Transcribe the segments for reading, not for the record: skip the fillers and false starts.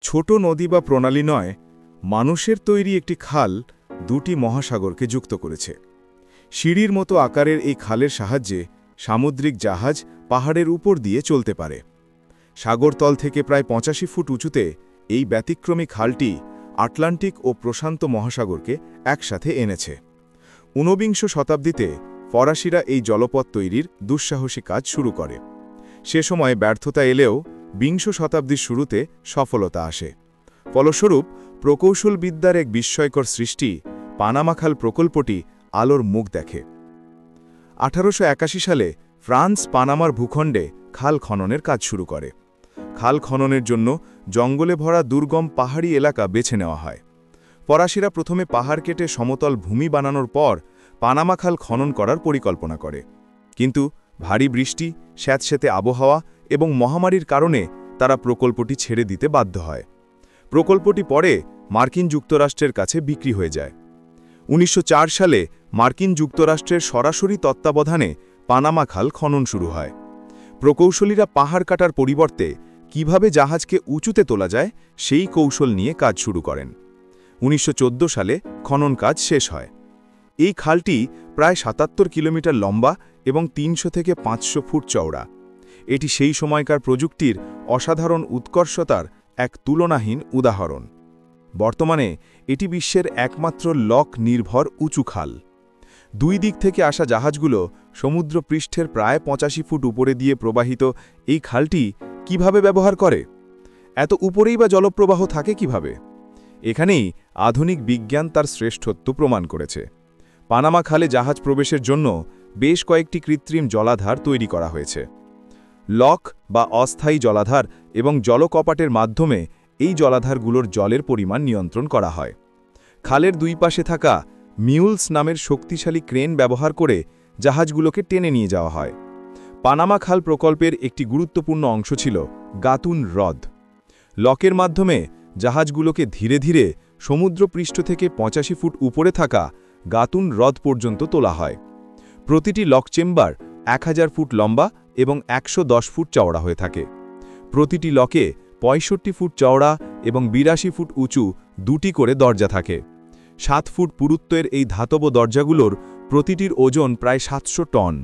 ছোট নদী বা প্রণালী নয়, মানুষের তৈরি একটি খাল দুটি মহাসাগরকে যুক্ত করেছে। সিঁড়ির মতো আকারের এই খালের সাহায্যে সামুদ্রিক জাহাজ পাহাড়ের উপর দিয়ে চলতে পারে। সাগরতল থেকে প্রায় ৮৫ ফুট উঁচুতে এই ব্যতিক্রমী খালটি আটলান্টিক ও প্রশান্ত মহাসাগরকে একসাথে এনেছে। ঊনবিংশ শতাব্দীতে ফরাসিরা এই জলপথ তৈরির দুঃসাহসী কাজ শুরু করে। সে সময় ব্যর্থতা এলেও বিংশ শতাব্দীর শুরুতে সফলতা আসে। ফলস্বরূপ প্রকৌশলবিদ্যার এক বিস্ময়কর সৃষ্টি পানামা খাল প্রকল্পটি আলোর মুখ দেখে। ১৮৮১ সালে ফ্রান্স পানামার ভূখণ্ডে খাল খননের কাজ শুরু করে। খাল খননের জন্য জঙ্গলে ভরা দুর্গম পাহাড়ি এলাকা বেছে নেওয়া হয়। ফরাসিরা প্রথমে পাহাড় কেটে সমতল ভূমি বানানোর পর পানামা খাল খনন করার পরিকল্পনা করে, কিন্তু ভারী বৃষ্টি, স্যাঁতসেঁতে আবহাওয়া এবং মহামারীর কারণে তারা প্রকল্পটি ছেড়ে দিতে বাধ্য হয়। প্রকল্পটি পরে মার্কিন যুক্তরাষ্ট্রের কাছে বিক্রি হয়ে যায়। ১৯০৪ সালে মার্কিন যুক্তরাষ্ট্রের সরাসরি তত্ত্বাবধানে পানামা খাল খনন শুরু হয়। প্রকৌশলীরা পাহাড় কাটার পরিবর্তে কিভাবে জাহাজকে উঁচুতে তোলা যায় সেই কৌশল নিয়ে কাজ শুরু করেন। ১৯১৪ সালে খনন কাজ শেষ হয়। এই খালটি প্রায় ৭৭ কিলোমিটার লম্বা এবং ৩০০ থেকে ৫০০ ফুট চওড়া। এটি সেই সময়কার প্রযুক্তির অসাধারণ উৎকর্ষতার এক তুলনাহীন উদাহরণ। বর্তমানে এটি বিশ্বের একমাত্র লক নির্ভর উঁচু খাল। দুই দিক থেকে আসা জাহাজগুলো সমুদ্রপৃষ্ঠের প্রায় ৮৫ ফুট উপরে দিয়ে প্রবাহিত এই খালটি কিভাবে ব্যবহার করে? এত উপরেই বা জলপ্রবাহ থাকে কিভাবে? এখানেই আধুনিক বিজ্ঞান তার শ্রেষ্ঠত্ব প্রমাণ করেছে। পানামা খালে জাহাজ প্রবেশের জন্য বেশ কয়েকটি কৃত্রিম জলাধার তৈরি করা হয়েছে। লক বা অস্থায়ী জলাধার এবং জলকপাটের মাধ্যমে এই জলাধারগুলোর জলের পরিমাণ নিয়ন্ত্রণ করা হয়। খালের দুই পাশে থাকা মিউলস নামের শক্তিশালী ক্রেন ব্যবহার করে জাহাজগুলোকে টেনে নিয়ে যাওয়া হয়। পানামা খাল প্রকল্পের একটি গুরুত্বপূর্ণ অংশ ছিল গাতুন হ্রদ। লকের মাধ্যমে জাহাজগুলোকে ধীরে ধীরে সমুদ্রপৃষ্ঠ থেকে ৮৫ ফুট উপরে থাকা গাতুন হ্রদ পর্যন্ত তোলা হয়। প্রতিটি লক চেম্বার ১০০০ ফুট লম্বা এবং ১১০ ফুট চওড়া হয়ে থাকে। প্রতিটি লকে ৬৫ ফুট চওড়া এবং ৮২ ফুট উঁচু দুটি করে দরজা থাকে। ৭ ফুট পুরুত্বের এই ধাতব দরজাগুলোর প্রতিটির ওজন প্রায় ৭০০ টন।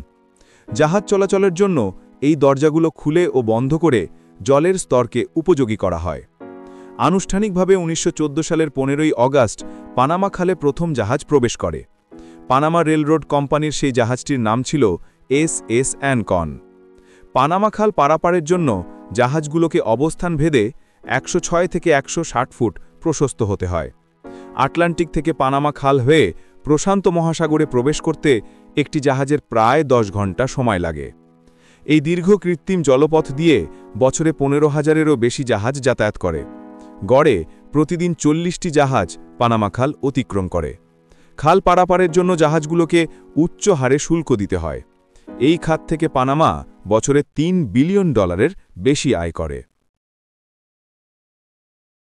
জাহাজ চলাচলের জন্য এই দরজাগুলো খুলে ও বন্ধ করে জলের স্তরকে উপযোগী করা হয়। আনুষ্ঠানিকভাবে ১৯১৪ সালের ১৫ই অগাস্ট পানামা খালে প্রথম জাহাজ প্রবেশ করে। পানামা রেলরোড কোম্পানির সেই জাহাজটির নাম ছিল এস অ্যানকন। পানামা খাল পারাপারের জন্য জাহাজগুলোকে অবস্থান ভেদে ১০৬ থেকে ১৬০ ফুট প্রশস্ত হতে হয়। আটলান্টিক থেকে পানামা খাল হয়ে প্রশান্ত মহাসাগরে প্রবেশ করতে একটি জাহাজের প্রায় ১০ ঘন্টা সময় লাগে। এই দীর্ঘ কৃত্রিম জলপথ দিয়ে বছরে ১৫,০০০-এরও বেশি জাহাজ যাতায়াত করে। গড়ে প্রতিদিন ৪০টি জাহাজ পানামা খাল অতিক্রম করে। খাল পারাপারের জন্য জাহাজগুলোকে উচ্চ হারে শুল্ক দিতে হয়। এই খাত থেকে পানামা বছরে $৩ বিলিয়ন বেশি আয় করে।